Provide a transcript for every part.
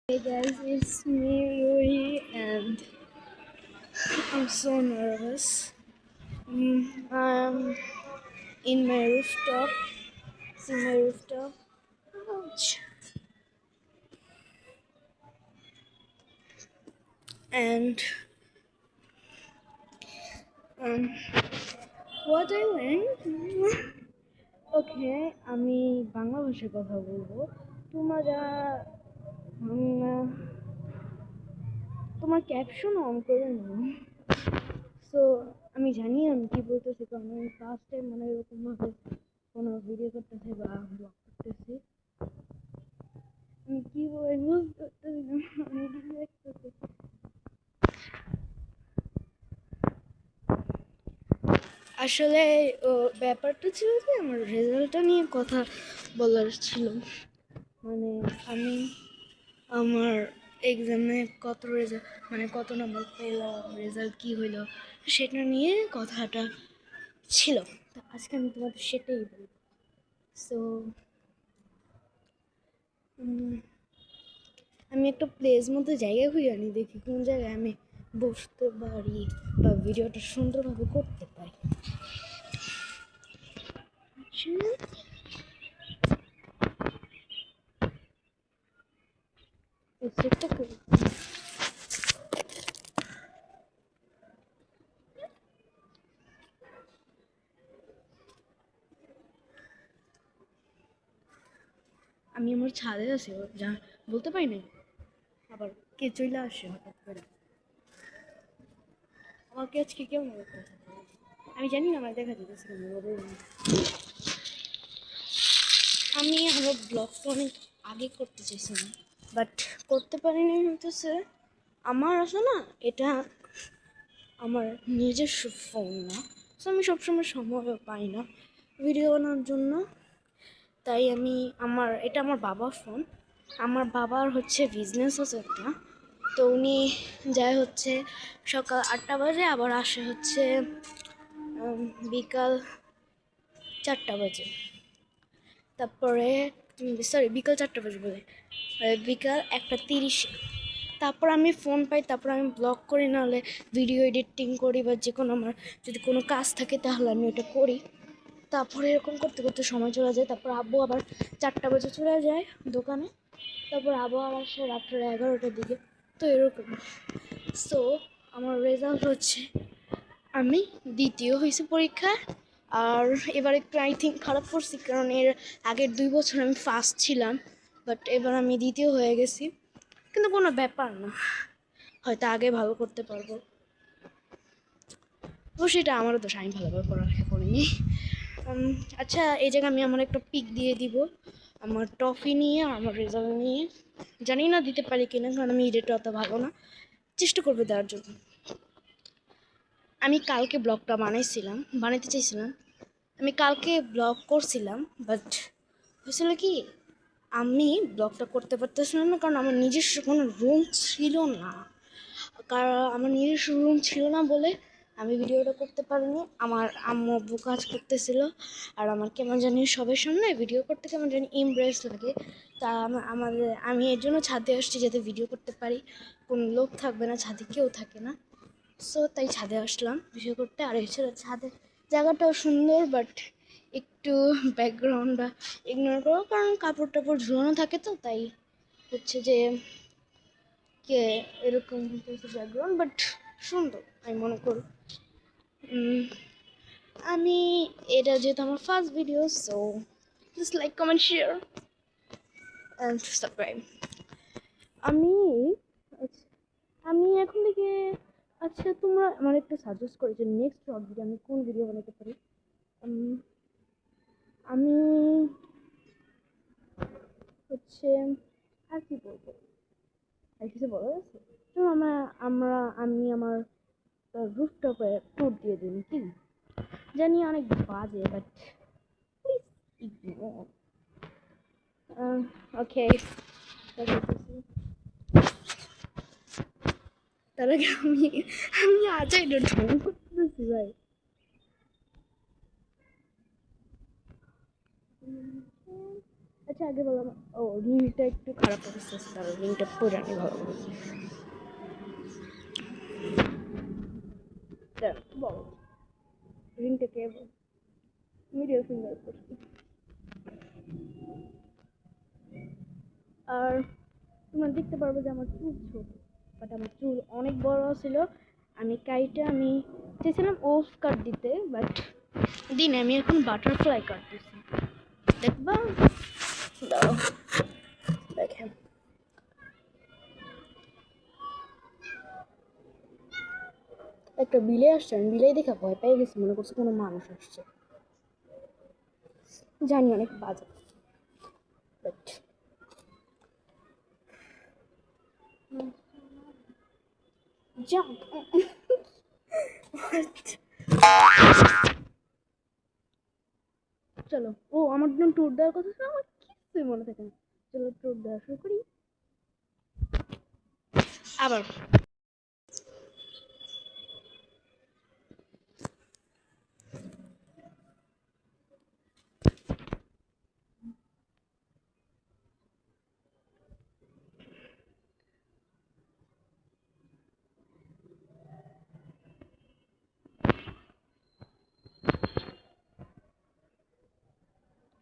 Hey guys, it's me, Yuri, and I'm so nervous. I'm in my rooftop. See my rooftop. Ouch. And um, what I learned. Okay, আমি বাংলা ভাষায় কথা বলবো। তোমরা তোমার caption on করে নাও। So আমি জানি আমি কি বলতেছি, কারণ আমি ফার্স্ট টাইম মানে এরকমভাবে কোনো ভিডিও করতেছি বা ব্লগ করতেছি। আমি কি বলবো করতেছি না, আমি কি দেখতেছি। আসলে ব্যাপারটা ছিল যে আমার রেজাল্টটা নিয়ে কথা বলার ছিল। মানে আমি আমার এক্সামে কত রেজাল্ট, মানে কত নম্বর পেলাম, রেজাল্ট কী হইলো, সেটা নিয়ে কথাটা ছিল। তো আজকে আমি তোমাদের সেটাই বলবো। সো আমি একটা প্লেস মতো জায়গা খুঁজে আনি, দেখি কোন জায়গায় আমি বসতে পারি বা ভিডিওটা সুন্দরভাবে করতে পারি। সেটা করি। আমি আমার ছাদে আছি, যা বলতে পারি না, আবার কে চলে আসে হঠাৎ করে। আমাকে আজকে কেমন করতেছে আমি জানি না, আমার দেখা যেতেছে। আমি আমার ব্লগটা অনেক আগে করতে চাইছিলাম, বাট করতে পারিনি। হতেছে আমার আছে না, এটা আমার নিজস্ব ফোন না, সো আমি সবসময় সময় পাই না ভিডিও বানানোর জন্য। তাই আমি এটা আমার বাবার ফোন। আমার বাবার হচ্ছে বিজনেস আছে একটা, তো উনি যায় হচ্ছে সকাল 8টা বাজে, আবার আসে হচ্ছে বিকাল 4টা বাজে। তারপরে বিকাল 4টা বাজে বলে, বিকাল 1টা 30-এ। তারপর আমি ফোন পাই, তারপর আমি ব্লগ করি, নাহলে ভিডিও এডিটিং করি, বা যে কোনো আমার যদি কোনো কাজ থাকে তাহলে আমি ওটা করি। তারপরে এরকম করতে করতে সময় চলে যায়। তারপর আব্বু আবার 4টা বাজে চলে যায় দোকানে, তারপর আব্বু আবার আসে রাত্রে 11টার দিকে। তো এরকম। সো আমার রেজাল্ট হচ্ছে আমি দ্বিতীয় হয়েছি পরীক্ষায়। আর এবার একটু আই থিঙ্ক খারাপ করছি, কারণ এর আগের 2 বছর আমি ফার্স্ট ছিলাম, বাট এবার আমি দ্বিতীয় হয়ে গেছি। কিন্তু কোনো ব্যাপার না, হয়তো আগে ভালো করতে পারবো। তো সেটা আমারও দোষ, আমি ভালোভাবে পড়ালেখা করিনি। আচ্ছা, এই জায়গায় আমি আমার একটা পিক দিয়ে দিব আমার টফি নিয়ে, আমার রেজাল্ট নিয়ে। জানি না দিতে পারি কিনা, কারণ আমি এডিটটা অত ভালো না, চেষ্টা করবে দেওয়ার জন্য। আমি কালকে ব্লগটা বানাতে চাইছিলাম। আমি কালকে ব্লগ করছিলাম, বাট হয়েছিল কি, আমি ব্লগটা করতে পারতেছিলাম না, কারণ আমার নিজস্ব কোনো রুম ছিল না। কারণ আমার নিজস্ব রুম ছিল না বলে আমি ভিডিওটা করতে পারিনি। আমার আম্মু আব্বু কাজ করতেছিল, আর আমার কেমন জানি সবার সামনে ভিডিও করতে কেমন জানি ইমপ্রেস লাগে। তা আমি এর জন্য ছাদে আসছি, যাতে ভিডিও করতে পারি। কোনো লোক থাকবে না, ছাদে কেউ থাকে না, সো তাই ছাদে আসলাম ভিডিও করতে। আর এছাড়া ছাদের জায়গাটাও সুন্দর, বাট একটু ব্যাকগ্রাউন্ডটা ইগনোর করো, কারণ কাপড় টাপড় ঝুলানো থাকে, তো তাই হচ্ছে যে কে এরকম ব্যাকগ্রাউন্ড, বাট সুন্দর আমি মনে করি। আমি এটা যেহেতু আমার first video, so just like, comment, share and subscribe. আমি আমি এখন থেকে, আচ্ছা তোমরা আমার একটু সাজেস্ট করো যে নেক্সট শর্ট ভিডিও আমি কোন ভিডিও বানাতে পারি। আমি হচ্ছে আর কি বলবো, আর কিছু বলার আছে? তো আমি আমার রুফটপে ট্যুর দিয়ে দিন কি, জানি অনেক বাজে, বাট প্লিজ ইগনোর। ওকে, তার আগে আমি এটা ঢং করতেছি ভাই। আচ্ছা, আগে বললাম, ও রিংটা একটু খারাপ অবস্থা আছে, তার রিংটা পুরানি ভালো করে। বলো রিংটা কে মিডিয়াল ফিঙ্গার করছি। আর তোমরা দেখতে পারবো যে আমার চুল ছোট, বাট আমার চুল অনেক বড় ছিল। আমি চেয়েছিলাম ওফ কাট দিতে, বাট দিনে আমি এখন বাটারফ্লাই কাট দিচ্ছি। দেখবা, দাও দেখেন। একটা বিলে আসছে, আমি বিলাই দেখে ভয় পেয়ে গেছি, মনে করছি কোনো মানুষ আসছে। জানি অনেক বাজে, বাট জাম্প। চলো, ও আমার জন্য ট্যুর দেওয়ার কথা ছিল, আমার কিছুই মনে থাকে না। চলো ট্যুর দেওয়া শুরু করি আবার।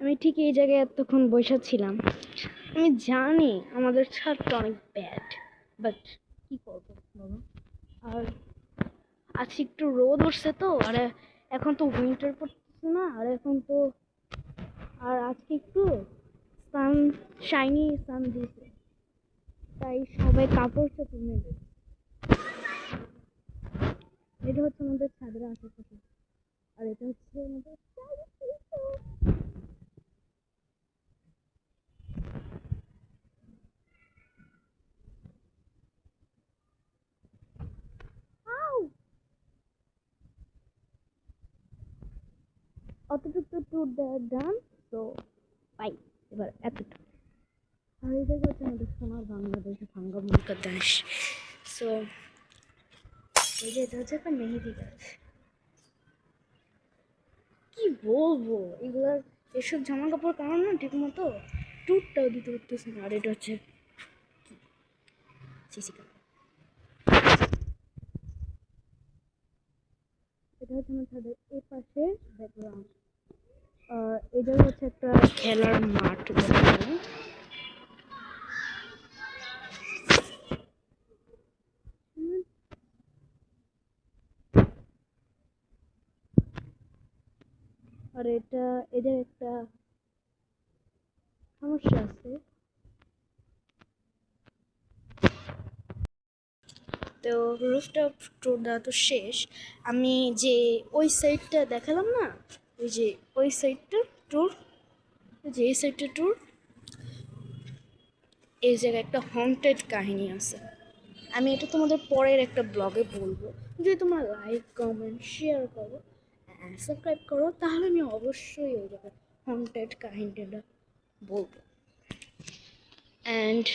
আমি ঠিক এই জায়গায় এতক্ষণ বসে ছিলাম। আমি জানি আমাদের ছাদটা অনেক ব্যাড, বাট কি করবো বলো। আর আজকে একটু রোদ উঠছে তো, আর এখন তো উইন্টার পড়তেছে না, আর এখন তো আর আজকে একটু সান দিয়েছে, তাই সবাই কাপড় চোপড় নেবে। এটা হচ্ছে আমাদের ছাদের আশেপাশে, আর এটা হচ্ছে আমাদের অতটুকু ট্যুর দেওয়ার ডান। তো পাই এবার এতটুকু। আর এই জায়গা হচ্ছে আমাদের সোনার বাংলাদেশ, ভাঙ্গা মুলকা দেশ। সো এই যে এটা হচ্ছে একটা মেহেদি গাছ। কি বলবো, এগুলার এসব জামা কাপড় কারণ না ঠিক মতো ট্যুরটাও দিতে পারতেছে না। আর এটা হচ্ছে সিসি ক্যামেরা, এটা হচ্ছে আমার ছাদের এই পাশে ব্যাকগ্রাউন্ড। এটা হচ্ছে একটা খেলার মাঠ। আর এটা এদের একটা সমস্যা আছে, তো রুফটপ ট্যুর দেওয়া তো শেষ। আমি যে ওই সাইডটা দেখালাম না, ওই যে ওই সাইডটা ট্যুর, যে এই সাইডটা ট্যুর, এই জায়গায় একটা হন্টেড কাহিনী আছে। আমি এটা তোমাদের পরের একটা ব্লগে বলবো। যদি তোমরা লাইক কমেন্ট শেয়ার করো, সাবস্ক্রাইব করো, তাহলে আমি অবশ্যই ওই জায়গায় হন্টেড কাহিনীটা বলবো। And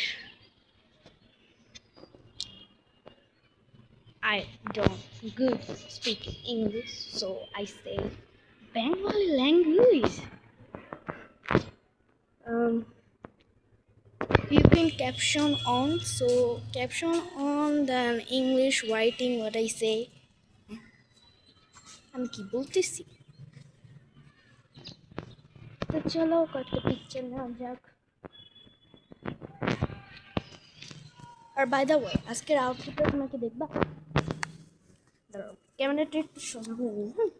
I don't good speak English, so I say Bengali language. You can caption on, so caption on then English writing what I say. আমি কি বলতেছি, তো চলো কয়েকটা পিকচার নেওয়া যাক। আর বাই দ্য ওয়ে, আজকের আউটফিটটা তোমাকে দেখবা, দাঁড়াও ক্যামেরাটা একটু সরাবো। হ্যাঁ,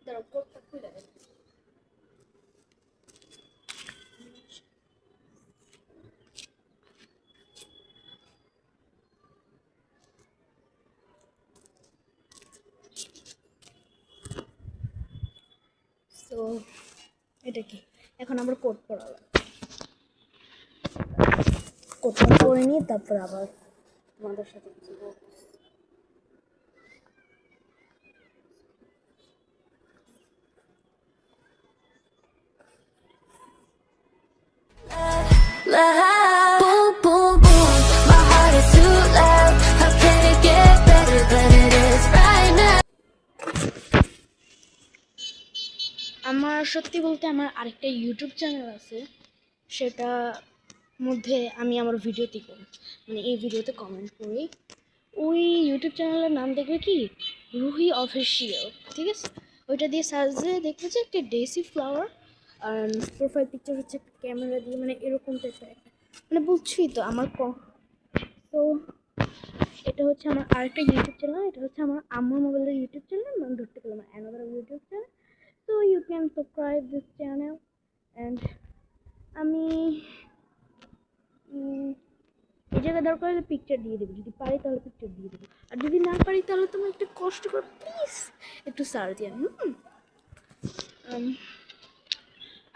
দাঁড়াও কোটটা খুলে দেখ। তো এটা কি, এখন আমরা কোট পরা লাগবে। কোটটা পরে নিয়ে তারপর আবার তোমাদের সাথে কিছু বলবো। loud. Boom, boom, boom. My heart is too loud. How can it get better than it is right now? আমার সত্যি বলতে আমার আরেকটা ইউটিউব চ্যানেল আছে, সেটা মধ্যে আমি আমার ভিডিওতে করি, মানে এই ভিডিওতে কমেন্ট করি। ওই ইউটিউব চ্যানেলের নাম দেখবে কি, রুহি অফিসিয়াল, ঠিক আছে? ওইটা দিয়ে সার্চ দিয়ে দেখবে যে একটা ডেসি ফ্লাওয়ার, আর প্রোফাইল পিকচার হচ্ছে একটা ক্যামেরা দিয়ে, মানে এরকম টাইপের একটা, মানে বুঝছিই তো আমার তো এটা হচ্ছে আমার আরেকটা ইউটিউব চ্যানেল, এটা হচ্ছে আমার আম্মুর মোবাইলের ইউটিউব চ্যানেল, মানে ধরতে গেলাম another YouTube channel. So you can subscribe this channel, and আমি এই জায়গায় দরকার হলে পিকচার দিয়ে দেবো, যদি পারি তাহলে পিকচার দিয়ে দেবো, আর যদি না পারি তাহলে তুমি একটু কষ্ট করে প্লিজ একটু সার্চ দিয়ে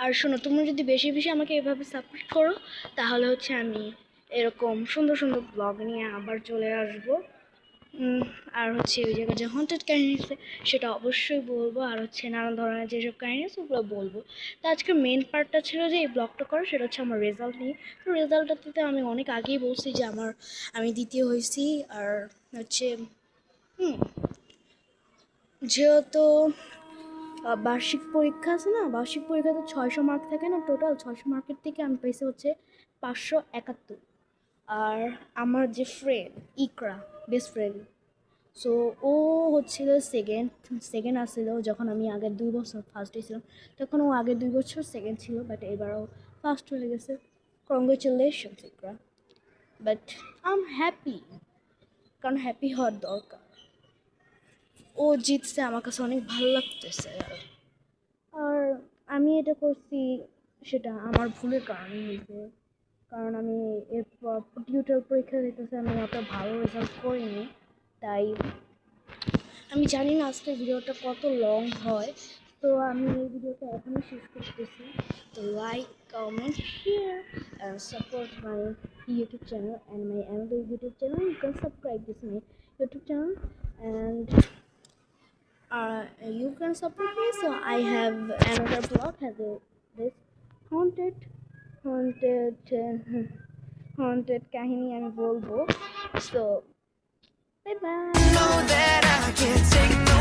আর শোনো, তুমি যদি বেশি বেশি আমাকে এভাবে সাপোর্ট করো তাহলে হচ্ছে আমি এরকম সুন্দর সুন্দর ব্লগ নিয়ে আবার চলে আসবো। আর হচ্ছে ওই জায়গায় যে হন্টেড কাহিনী আছে সেটা অবশ্যই বলবো, আর হচ্ছে নানান ধরনের যেসব কাহিনী আছে ওগুলো বলবো। তো আজকে মেন পার্টটা ছিল যে এই ব্লগটা করো, সেটা হচ্ছে আমার রেজাল্ট নিয়ে। তো রেজাল্টটাতে আমি অনেক আগেই বলছি যে আমি দ্বিতীয় হয়েছি। আর হচ্ছে যেহেতু বার্ষিক পরীক্ষা আছে না, বার্ষিক পরীক্ষাতে 600 মার্ক থাকে না, টোটাল 600 মার্কের থেকে আমি পাইছি হচ্ছে 571। আর আমার যে ফ্রেন্ড ইকরা, বেস্ট ফ্রেন্ড, সো ও হচ্ছিল সেকেন্ড আসছিল যখন আমি আগের 2 বছর ফার্স্ট হয়েছিলাম, তখন ও আগের 2 বছর সেকেন্ড ছিল, বাট এবারও ফার্স্ট হয়ে গেছে। Congratulations Iqra, but I am happy, কারণ হ্যাপি হওয়ার দরকার। ও জিতছে, আমার কাছে অনেক ভালো লাগতেছে। আর আমি এটা করছি সেটা আমার ভুলের কারণে হয়েছে, কারণ আমি এরপর টিউটার পরীক্ষা দিতেছে, আমি অত ভালো রেজাল্ট করিনি। তাই আমি জানি না আজকের ভিডিওটা কত লং হয়, তো আমি এই ভিডিওটা এখনই শেষ করতেছি। তো like, comment, share and support my YouTube channel and my another YouTube channel. You can subscribe this my YouTube channel, and you can support me. So I have another blog has this haunted কাহিনী আমি বলবো। So bye bye. Know that I can't take no